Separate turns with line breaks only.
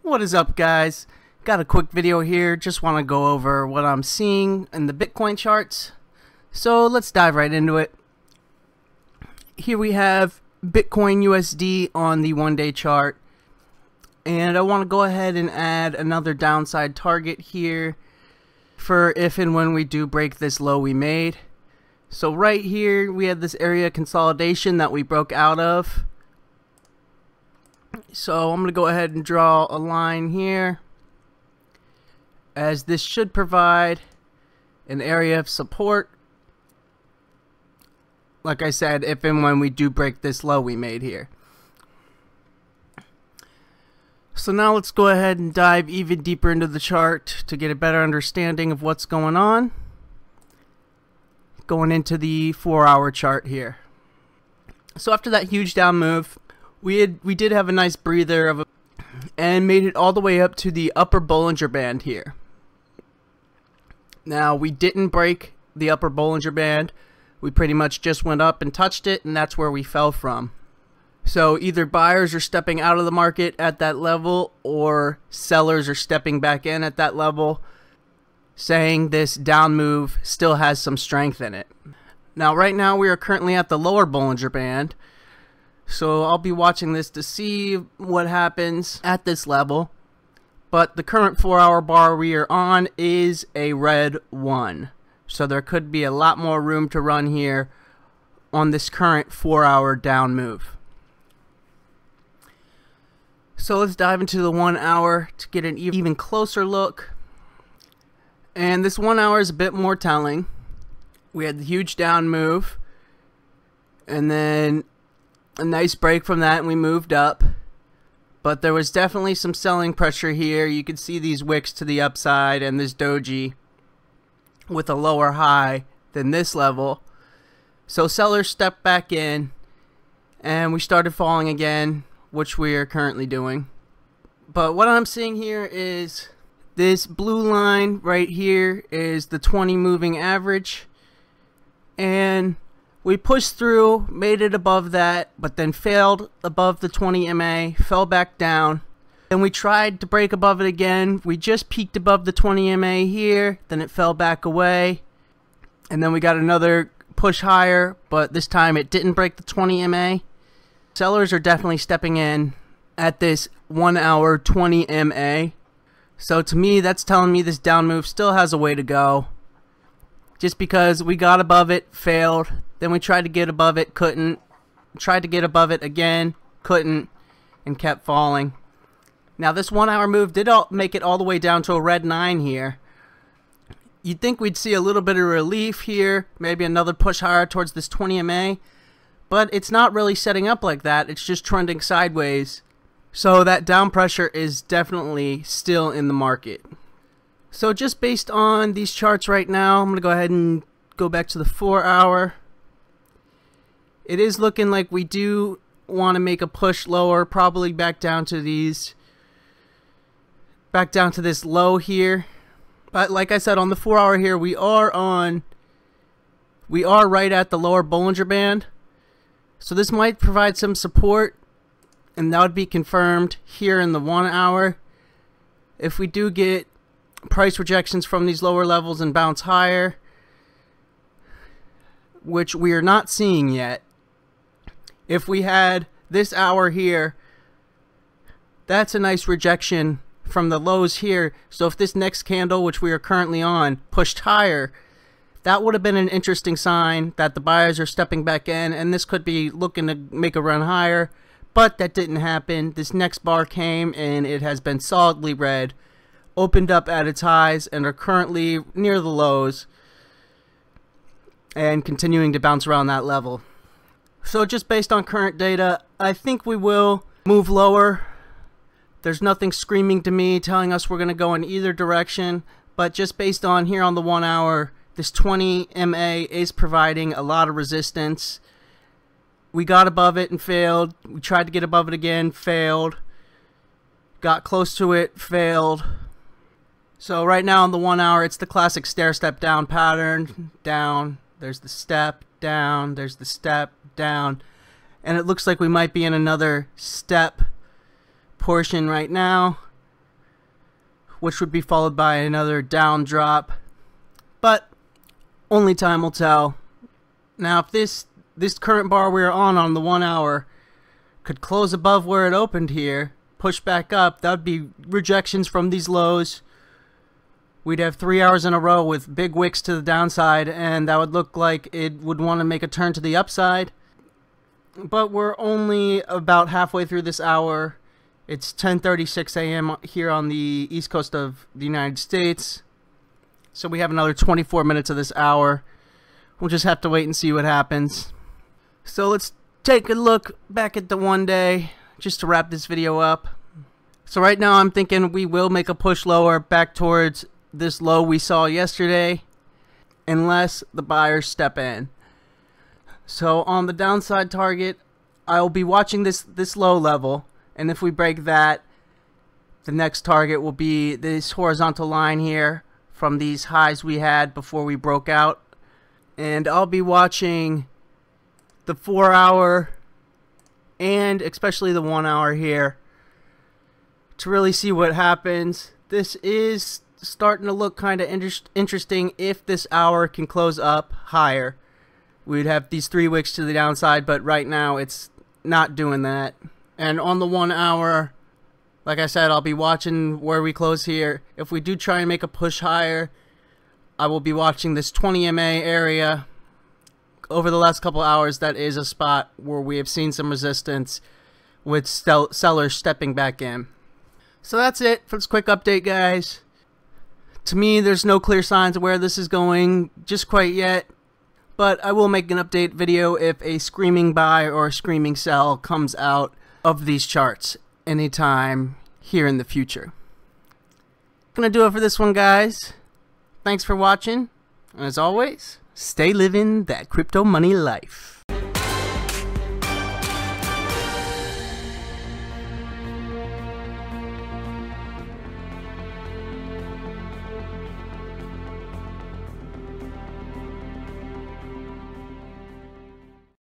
What is up, guys? Got a quick video here. Just want to go over what I'm seeing in the Bitcoin charts. So let's dive right into it. Here we have Bitcoin USD on the 1-day chart. And I want to go ahead and add another downside target here for if and when we do break this low we made. So right here we had this area consolidation that we broke out of. So I'm going to go ahead and draw a line here, as this should provide an area of support, like I said, if and when we do break this low we made here. So now let's go ahead and dive even deeper into the chart to get a better understanding of what's going on. Going into the 4-hour chart here. So after that huge down move, we did have a nice breather and made it all the way up to the upper Bollinger Band here. Now we didn't break the upper Bollinger Band. We pretty much just went up and touched it, and that's where we fell from. So either buyers are stepping out of the market at that level, or sellers are stepping back in at that level, saying this down move still has some strength in it. Now right now we are currently at the lower Bollinger Band. So I'll be watching this to see what happens at this level. But the current 4-hour bar we are on is a red 1. So there could be a lot more room to run here on this current 4-hour down move. So let's dive into the 1 hour to get an even closer look. And this 1 hour is a bit more telling. We had the huge down move, and then a nice break from that, and we moved up. But there was definitely some selling pressure here. You can see these wicks to the upside and this doji with a lower high than this level. So sellers stepped back in and we started falling again, which we are currently doing. But what I'm seeing here is this blue line right here is the 20 moving average, and we pushed through, made it above that, but then failed above the 20 MA, fell back down. Then we tried to break above it again. We just peaked above the 20 MA here, then it fell back away. And then we got another push higher, but this time it didn't break the 20 MA. Sellers are definitely stepping in at this 1 hour 20 MA. So to me, that's telling me this down move still has a way to go. Just because we got above it, failed. Then we tried to get above it, couldn't. Tried to get above it again, couldn't, and kept falling. Now this 1 hour move did make it all the way down to a red 9 here. You'd think we'd see a little bit of relief here, maybe another push higher towards this 20 MA, but it's not really setting up like that. It's just trending sideways. So that down pressure is definitely still in the market. So just based on these charts right now, I'm going to go ahead and go back to the 4 hour. It is looking like we do want to make a push lower, probably back down to this low here. But like I said, on the 4 hour here, we are right at the lower Bollinger Band. So this might provide some support, and that would be confirmed here in the 1 hour. If we do get price rejections from these lower levels and bounce higher, which we are not seeing yet. If we had this hour here, that's a nice rejection from the lows here. So if this next candle, which we are currently on, pushed higher, that would have been an interesting sign that the buyers are stepping back in, and this could be looking to make a run higher. But that didn't happen. This next bar came and it has been solidly red, opened up at its highs, and are currently near the lows and continuing to bounce around that level. So just based on current data, I think we will move lower. There's nothing screaming to me telling us we're going to go in either direction, but just based on here on the 1 hour, this 20 MA is providing a lot of resistance. We got above it and failed. We tried to get above it again, failed. Got close to it, failed. So right now on the 1 hour, it's the classic stair-step down pattern. Down, there's the step, down, there's the step, down. And it looks like we might be in another step portion right now. which would be followed by another down drop. But only time will tell. Now, if this current bar we're on the 1 hour could close above where it opened here, push back up, that would be rejections from these lows. We'd have 3 hours in a row with big wicks to the downside, and that would look like it would want to make a turn to the upside. But we're only about halfway through this hour. It's 10:36 a.m. here on the east coast of the United States. So we have another 24 minutes of this hour. We'll just have to wait and see what happens. So let's take a look back at the 1 day just to wrap this video up. So right now I'm thinking we will make a push lower back towards this low we saw yesterday, unless the buyers step in. So on the downside target, I'll be watching this low level, and if we break that, the next target will be this horizontal line here from these highs we had before we broke out. And I'll be watching the 4 hour and especially the 1 hour here to really see what happens. This is starting to look kind of interesting. If this hour can close up higher, we'd have these 3 wicks to the downside, but right now it's not doing that. And on the 1 hour, like I said, I'll be watching where we close here. If we do try and make a push higher, I will be watching this 20 MA area. Over the last couple hours, that is a spot where we have seen some resistance with sellers stepping back in. So that's it for this quick update, guys. To me, there's no clear signs of where this is going just quite yet, but I will make an update video if a screaming buy or a screaming sell comes out of these charts anytime here in the future. Gonna do it for this one, guys. Thanks for watching, and as always, stay living that crypto money life.